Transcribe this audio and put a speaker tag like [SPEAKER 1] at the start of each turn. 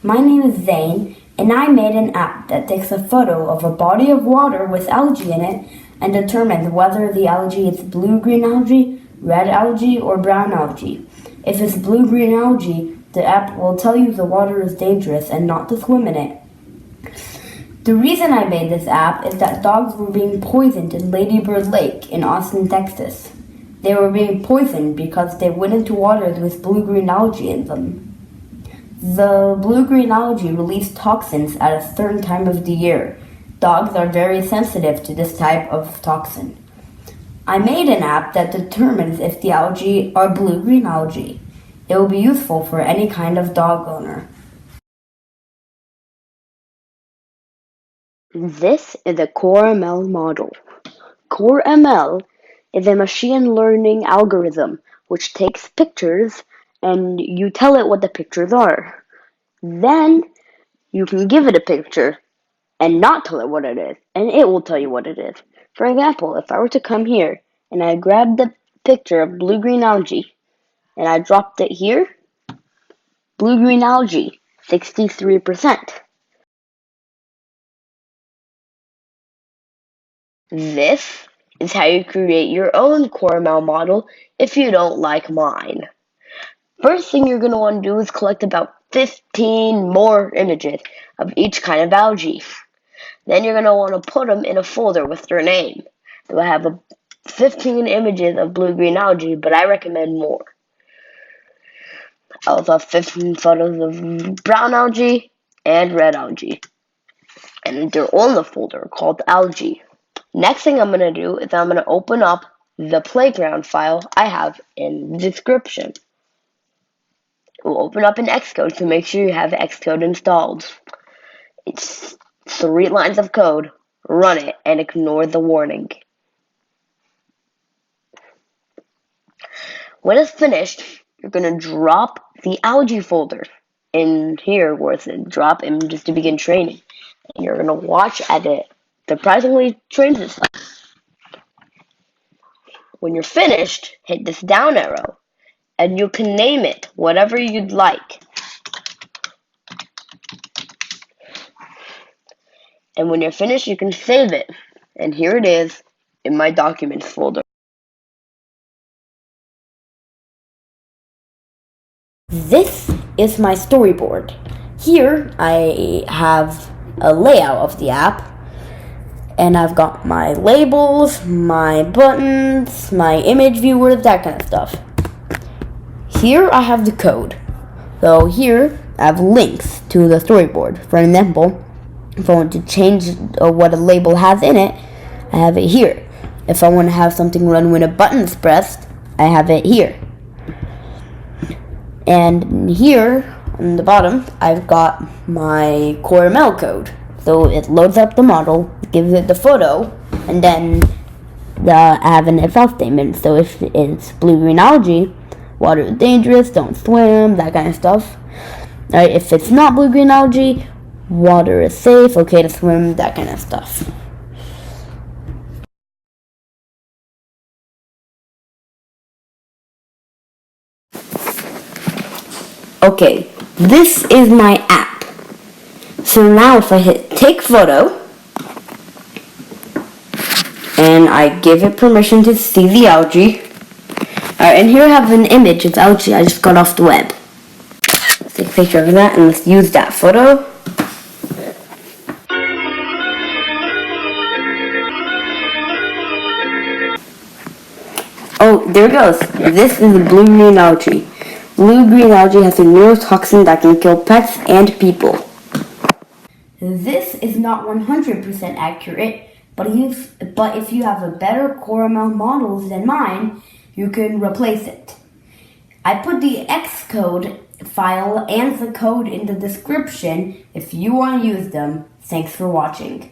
[SPEAKER 1] My name is Zane, and I made an app that takes a photo of a body of water with algae in it and determines whether the algae is blue-green algae, red algae, or brown algae. If it's blue-green algae, the app will tell you the water is dangerous and not to swim in it. The reason I made this app is that dogs were being poisoned in Lady Bird Lake in Austin, Texas. They were being poisoned because they went into waters with blue-green algae in them. The blue-green algae release toxins at a certain time of the year. Dogs are very sensitive to this type of toxin. I made an app that determines if the algae are blue-green algae. It will be useful for any kind of dog owner.
[SPEAKER 2] This is a CoreML model. CoreML is a machine learning algorithm which takes pictures and you tell it what the pictures are. Then you can give it a picture and not tell it what it is, and it will tell you what it is. For example, if I were to come here and I grabbed the picture of blue-green algae and I dropped it here, blue-green algae, 63%. This is how you create your own CoreML model if you don't like mine. First thing you're going to want to do is collect about 15 more images of each kind of algae. Then you're going to want to put them in a folder with their name. So I have 15 images of blue-green algae, but I recommend more. I also have 15 photos of brown algae and red algae. And they're all in a folder called algae. Next thing I'm going to do is I'm going to open up the playground file I have in the description. We'll open up in Xcode, so make sure you have Xcode installed. It's 3 lines of code. Run it and ignore the warning. When it's finished, you're going to drop the algae folder in here where it says drop images to begin training. And you're going to watch as it surprisingly trains itself. When you're finished, hit this down arrow and you can name it whatever you'd like. And when you're finished, you can save it. And here it is in my documents folder.
[SPEAKER 1] This is my storyboard. Here I have a layout of the app, and I've got my labels, my buttons, my image viewers, that kind of stuff. Here I have the code. So here I have links to the storyboard. For example, if I want to change what a label has in it, I have it here. If I want to have something run when a button is pressed, I have it here. And here on the bottom, I've got my CoreML code. So it loads up the model, gives it the photo, and then I have an if-else statement. So if it's blue-green algae, water is dangerous, don't swim, that kind of stuff. Alright, if it's not blue-green algae, water is safe, okay to swim, that kind of stuff. Okay, this is my app. So now if I hit take photo, and I give it permission to see the algae. Alright, and here I have an image of algae I just got off the web. Let's take a picture of that and let's use that photo. Oh, there it goes. This is the blue-green algae. Blue-green algae has a neurotoxin that can kill pets and people. This is not 100% accurate, but if you have a better CoreML model than mine, you can replace it. I put the Xcode file and the code in the description if you want to use them. Thanks for watching.